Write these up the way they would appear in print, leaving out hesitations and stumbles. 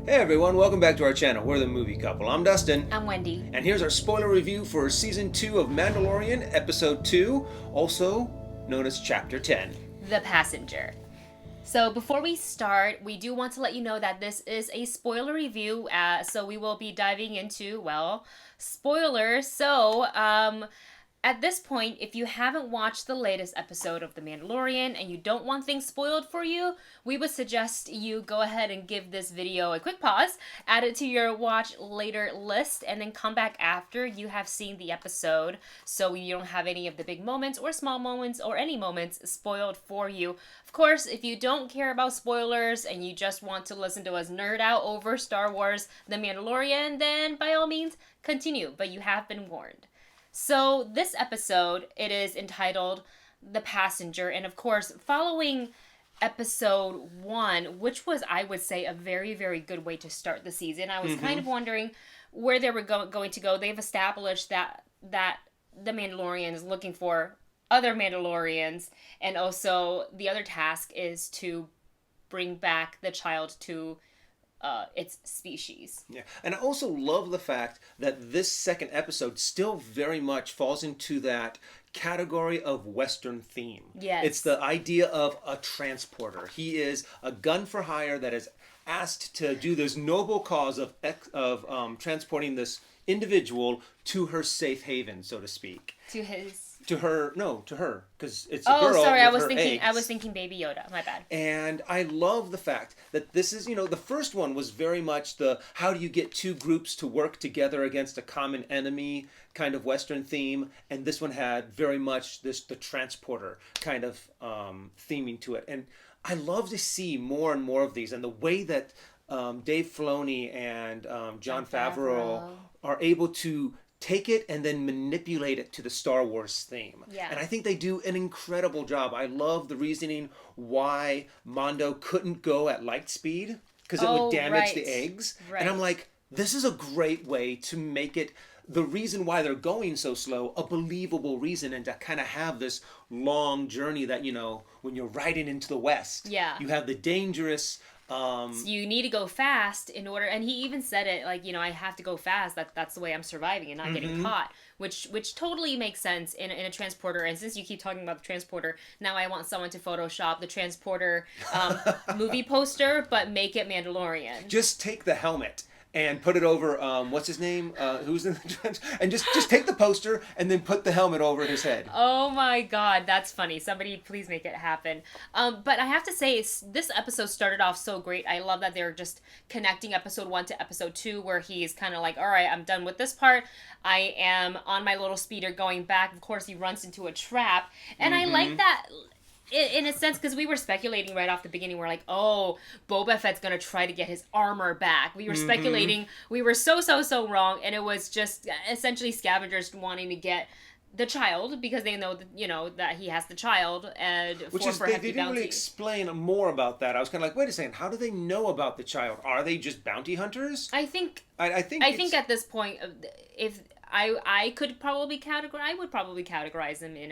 Hey everyone, welcome back to our channel. We're the Movie Couple. I'm Dustin. I'm Wendy. And here's our spoiler review for Season 2 of Mandalorian, Episode 2, also known as Chapter 10. The Passenger. So before we start, we do want to let you know that this is a spoiler review, so we will be diving into, spoilers. So, at this point, if you haven't watched the latest episode of The Mandalorian and you don't want things spoiled for you, we would suggest you go ahead and give this video a quick pause, add it to your watch later list, and then come back after you have seen the episode so you don't have any of the big moments or small moments or any moments spoiled for you. Of course, if you don't care about spoilers and you just want to listen to us nerd out over Star Wars The Mandalorian, then by all means, continue, but you have been warned. So this episode, it is entitled The Passenger, and of course, following episode 1, which was, I would say, a very, very good way to start the season. I was kind of wondering where they were going to go. They've established that the Mandalorian is looking for other Mandalorians, and also the other task is to bring back the child to its species. Yeah, and I also love the fact that this second episode still very much falls into that category of Western theme. Yes. It's the idea of a transporter. He is a gun for hire that is asked to do this noble cause of transporting this individual to her safe haven, so to speak. To her, because it's a girl. Oh, sorry, with her eggs. I was thinking Baby Yoda. My bad. And I love the fact that this is, the first one was very much the how do you get two groups to work together against a common enemy kind of Western theme, and this one had very much the transporter kind of theming to it. And I love to see more and more of these, and the way that Dave Filoni and Jon Favreau are able to take it and then manipulate it to the Star Wars theme. Yeah. And I think they do an incredible job. I love the reasoning why Mondo couldn't go at light speed, because it would damage the eggs. Right. And I'm like, this is a great way to make it, the reason why they're going so slow, a believable reason, and to kind of have this long journey that, when you're riding into the West, you have the dangerous... So you need to go fast in order, and he even said it like, I have to go fast. That's the way I'm surviving and not getting caught, which totally makes sense in a transporter. And since you keep talking about the transporter, now I want someone to Photoshop the transporter movie poster, but make it Mandalorian. Just take the helmet and put it over, what's his name? Who's in the trench? And just take the poster and then put the helmet over his head. Oh my god, that's funny. Somebody please make it happen. But I have to say, this episode started off so great. I love that they're just connecting episode 1 to episode 2, where he's kind of like, all right, I'm done with this part. I am on my little speeder going back. Of course, he runs into a trap. And I like that... In a sense, because we were speculating right off the beginning, we're like, oh, Boba Fett's going to try to get his armor back. We were speculating. We were so wrong. And it was just essentially scavengers wanting to get the child because they know that, that he has the child. And Which for they didn't really explain more about that. I was kind of like, wait a second, how do they know about the child? Are they just bounty hunters? I think at this point, if I could probably categorize them in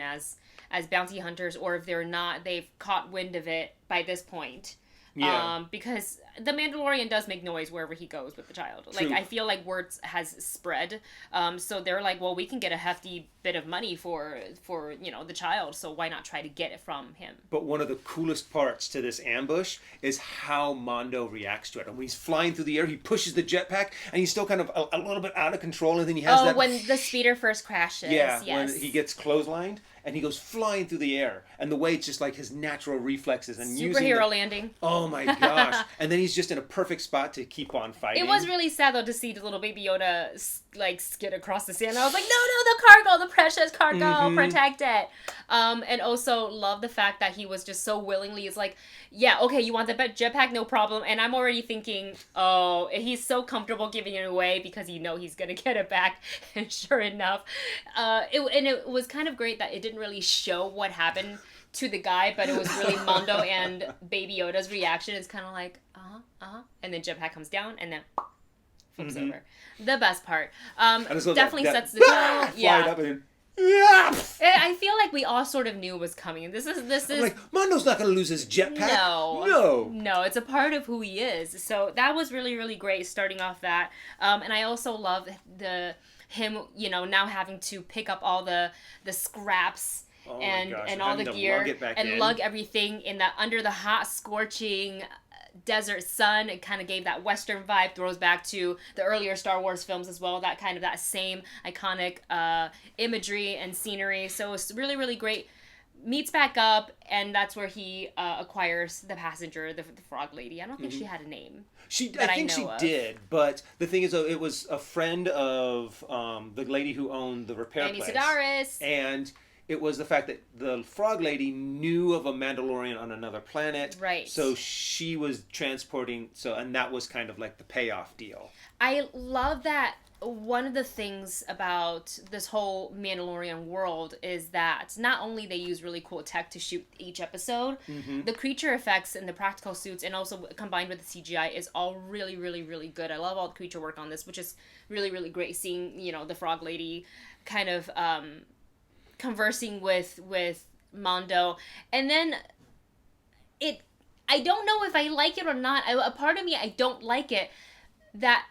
as bounty hunters, or if they're not, they've caught wind of it by this point. Yeah. Because the Mandalorian does make noise wherever he goes with the child. True. Like, I feel like words has spread. So they're like, well, we can get a hefty bit of money for the child, so why not try to get it from him? But one of the coolest parts to this ambush is how Mondo reacts to it. And when he's flying through the air, he pushes the jetpack, and he's still kind of a little bit out of control, and then he has that... when the speeder first crashes. Yeah, yes. When he gets clotheslined, and he goes flying through the air, and the way it's just like his natural reflexes and superhero landing. Oh my gosh! And then he's just in a perfect spot to keep on fighting. It was really sad though to see the little Baby Yoda skid across the sand. I was like, no, the cargo, the precious cargo, protect it. And also love the fact that he was just so willingly is like, yeah, okay, you want the jetpack, no problem. And I'm already thinking, oh, he's so comfortable giving it away because he's gonna get it back. And sure enough, it was kind of great that it didn't really show what happened to the guy, but it was really Mondo and Baby Yoda's reaction. It's kind of like, and then jetpack comes down and then flips over. The best part. Definitely sets the tone. Yeah. Up and Yeah. I feel like we all sort of knew it was coming. This is I'm like, Mondo's not going to lose his jetpack. No, it's a part of who he is. So that was really, really great starting off that. And I also love him, now having to pick up all the scraps and all the gear and lug everything under the hot, scorching desert sun. It kind of gave that Western vibe, throws back to the earlier Star Wars films as well, that same iconic imagery and scenery. So it's really, really great. Meets back up, and that's where he acquires the passenger, the frog lady. I don't think she had a name. I think she did, but the thing is, it was a friend of the lady who owned the repair place. Sedaris. And it was the fact that the frog lady knew of a Mandalorian on another planet. Right. So she was transporting, and that was kind of like the payoff deal. I love that. One of the things about this whole Mandalorian world is that not only they use really cool tech to shoot each episode, the creature effects and the practical suits, and also combined with the CGI, is all really, really, really good. I love all the creature work on this, which is really, really great. Seeing, the frog lady kind of conversing with Mondo, and then I don't know if I like it or not. A part of me, I don't like it that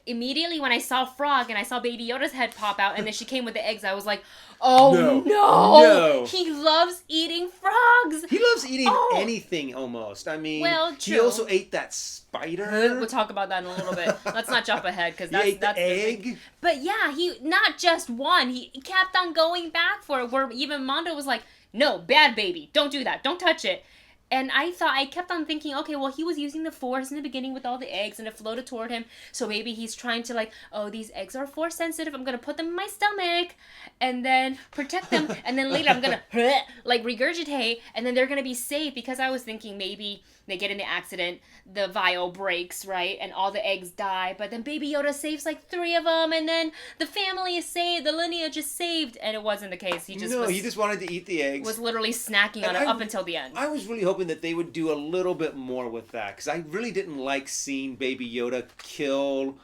immediately when I saw Frog and I saw Baby Yoda's head pop out and then she came with the eggs, I was like, oh no. He loves eating frogs. He loves eating anything almost. I mean, true. He also ate that spider. We'll talk about that in a little bit. Let's not jump ahead because that's the egg. But yeah, he not just one. He kept on going back for it. Where even Mondo was like, "No, bad baby, don't do that, don't touch it." And I kept on thinking, okay, well, he was using the Force in the beginning with all the eggs, and it floated toward him. So maybe he's trying to these eggs are Force sensitive. I'm going to put them in my stomach and then protect them. And then later I'm going to, regurgitate, and then they're going to be safe, because I was thinking maybe they get in the accident, the vial breaks, right? And all the eggs die. But then Baby Yoda saves 3 of them, and then the family is saved, the lineage is saved. And it wasn't the case. He just wanted to eat the eggs. Was literally snacking on it up until the end. I was really hoping that they would do a little bit more with that, because I really didn't like seeing Baby Yoda kill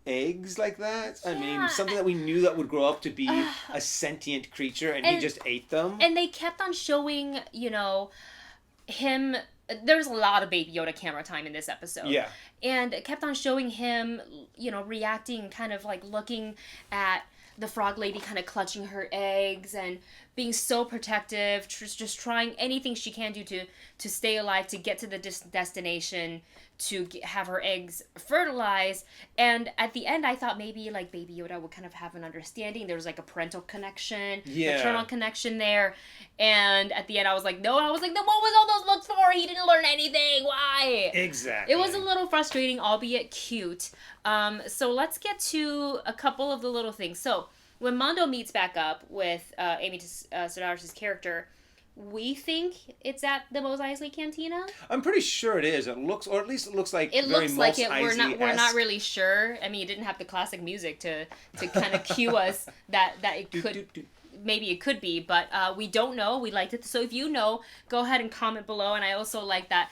eggs like that. I mean, something that we knew that would grow up to be a sentient creature, and he just ate them. And they kept on showing, him. There's a lot of Baby Yoda camera time in this episode. Yeah. And it kept on showing him, reacting, kind of looking at the frog lady kind of clutching her eggs and being so protective, just trying anything she can do to stay alive, to get to the destination, to have her eggs fertilized. And at the end, I thought maybe Baby Yoda would kind of have an understanding. There was a parental connection, maternal connection there. And at the end, I was like, no. And I was like, then what was all those looks for? He didn't learn anything. Why? Exactly. It was a little frustrating, albeit cute. So let's get to a couple of the little things. So when Mondo meets back up with Amy Sedaris' character, we think it's at the Mos Eisley Cantina. I'm pretty sure it is. It looks, or at least it looks like it very looks Mos like it. Eisley-esque. We're not really sure. I mean, it didn't have the classic music to kind of cue us that it could. Maybe it could be, but we don't know. We liked it. So if you know, go ahead and comment below. And I also like that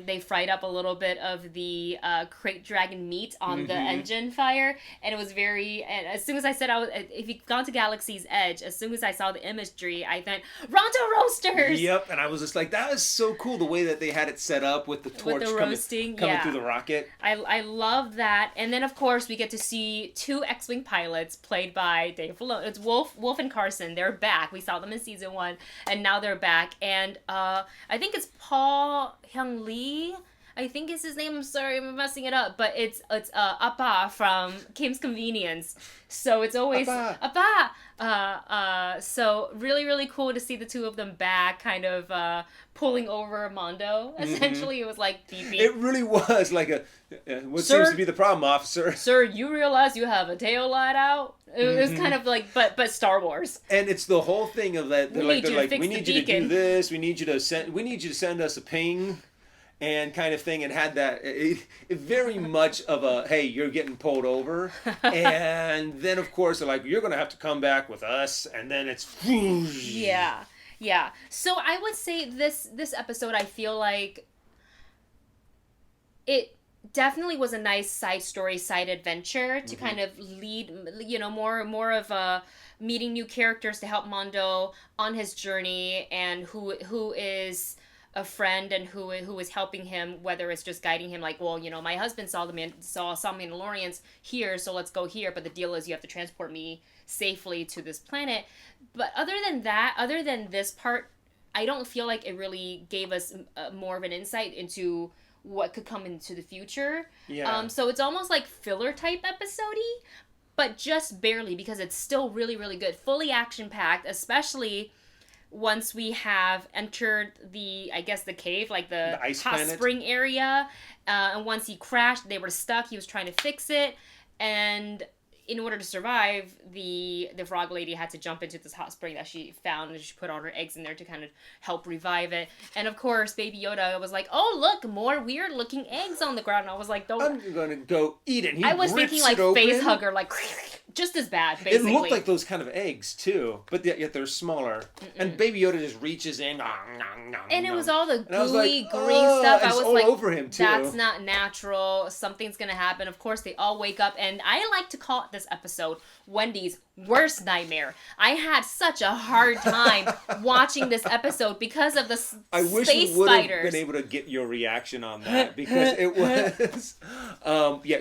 they fried up a little bit of the crate dragon meat on the engine fire. And it was and as soon as I said, if you've gone to Galaxy's Edge, as soon as I saw the imagery, I thought, Ronto Roasters! Yep, and I was just like, that was so cool, the way that they had it set up with the torch coming through the rocket. I love that. And then, of course, we get to see 2 X-Wing pilots played by Dave Filoni. It's Wolf and Carson. They're back. We saw them in season 1, and now they're back. And I think it's Paul Hyung Lee. I think is his name. I'm sorry, I'm messing it up. But it's Appa from Kim's Convenience. So it's always Appa. So really, really cool to see the 2 of them back, kind of pulling over Mondo. Essentially, it was like beep beep. It really was like what seems to be the problem, officer. Sir, you realize you have a tail light out? It was kind of but Star Wars. And it's the whole thing of that. They're like, we need you to do this. We need you to send us a ping. And kind of thing, and had that it very much of a, hey, you're getting pulled over, and then of course they're like, you're gonna have to come back with us, and then it's yeah. So I would say this episode, I feel like it definitely was a nice side story, side adventure to kind of lead, more of a meeting new characters to help Mondo on his journey, and who is a friend and who is helping him, whether it's just guiding him like, well, my husband saw some Mandalorians here, so let's go here, but the deal is you have to transport me safely to this planet. But other than this part, I don't feel like it really gave us more of an insight into what could come into the future. Yeah. So it's almost like filler type episode-y, but just barely, because it's still really, really good. Fully action-packed, especially once we have entered the cave, like the ice hot planet. spring area. And once he crashed, they were stuck. He was trying to fix it. And in order to survive, the frog lady had to jump into this hot spring that she found, and she put all her eggs in there to kind of help revive it. And of course, Baby Yoda was like, "Oh, look, more weird looking eggs on the ground." And I was like, "Don't." I'm gonna go eat it. I was thinking like face hugger, like just as bad. Basically, it looked like those kind of eggs too, but yet they're smaller. And Baby Yoda just reaches in, and it was all the gooey like, green stuff. I was all like, over him too. That's not natural. Something's gonna happen. Of course, they all wake up, and I like to call this episode Wendy's worst nightmare. I had such a hard time watching this episode because of the I wish space we would have spiders. been able to get your reaction on that, because it was,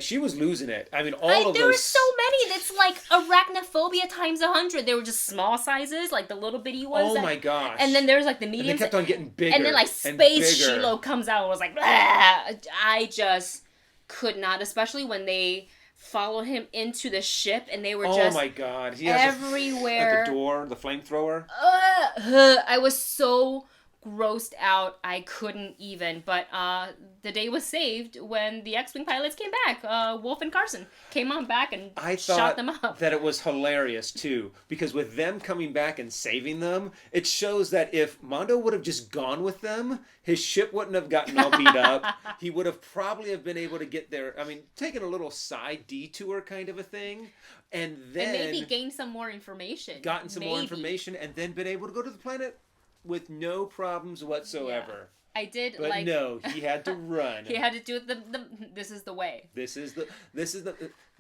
she was losing it. I mean, There were so many that's like arachnophobia times 100. They were just small sizes, like the little bitty ones. Oh my gosh! And then there's like the mediums. And they kept on getting bigger. And then like Space Shiloh comes out and was like, "Blah." I just could not, especially when they followed him into the ship and they were just oh my god, he everywhere. At the door, the flamethrower. I was so grossed out, I couldn't even. But the day was saved when the X-Wing pilots came back. Wolf and Carson came on back and shot them up. That it was hilarious too, because with them coming back and saving them, it shows that if Mondo would have just gone with them, his ship wouldn't have gotten all beat up. He would have probably have been able to get there. I mean, taking a little side detour kind of a thing, and then maybe gain some more information. Gotten some more information, and then been able to go to the planet with no problems whatsoever. I did, but no, he had to run. He had to do it. This is the way. This is the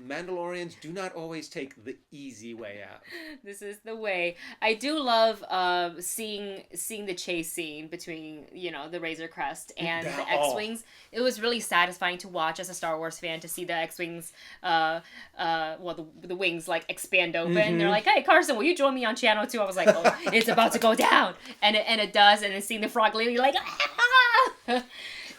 Mandalorians do not always take the easy way out. This is the way. I do love seeing the chase scene between the Razor Crest and the X-Wings. It was really satisfying to watch as a Star Wars fan, to see the X-Wings, the wings like expand open. Mm-hmm. They're like, "Hey Carson, will you join me on channel 2?" I was like, "Oh, it's about to go down," and it does. And then seeing the frog lady like,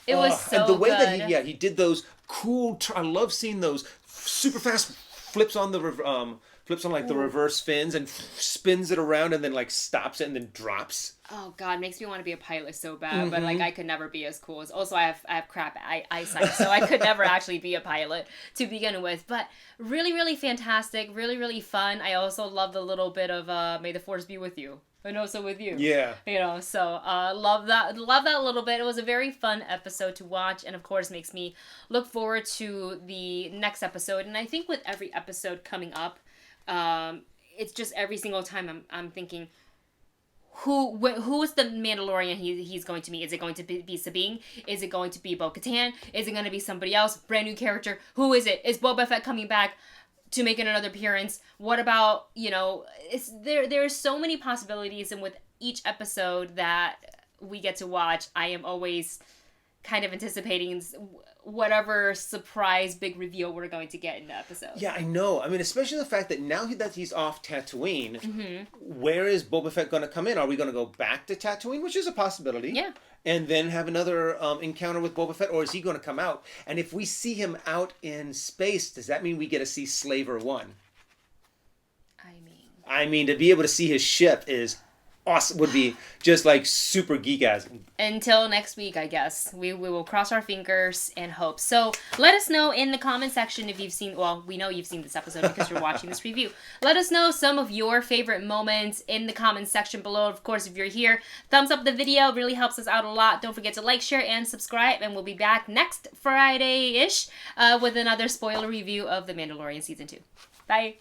it was so and the way good. that he did those cool. I love seeing those super fast flips on the the reverse fins and spins it around and then like stops it and then drops. Oh god, makes me want to be a pilot so bad, but like I could never be as cool as. Also, I have crap eyesight, so I could never actually be a pilot to begin with. But really, really fantastic, really, really fun. I also love the little bit of "May the Force be with you." And also with you. Yeah. So love that little bit. It was a very fun episode to watch, and of course makes me look forward to the next episode. And I think with every episode coming up, it's just every single time I'm thinking, who is the Mandalorian he's going to meet? Is it going to be Sabine? Is it going to be Bo-Katan? Is it going to be somebody else? Brand new character? Who is it? Is Boba Fett coming back to make another appearance? What about, there's so many possibilities, and with each episode that we get to watch, I am always kind of anticipating whatever surprise big reveal we're going to get in the episode. Yeah, I know. I mean, especially the fact that now that he's off Tatooine, where is Boba Fett going to come in? Are we going to go back to Tatooine, which is a possibility? Yeah. And then have another encounter with Boba Fett, or is he going to come out? And if we see him out in space, does that mean we get to see Slaver 1? I mean, to be able to see his ship is awesome. Would be just like super geek-asm. Until next week, I guess. We will cross our fingers and hope. So let us know in the comment section if you've seen, well, we know you've seen this episode because you're watching this review. Let us know some of your favorite moments in the comment section below. Of course, if you're here, thumbs up the video. It really helps us out a lot. Don't forget to like, share, and subscribe. And we'll be back next Friday-ish with another spoiler review of The Mandalorian Season 2. Bye.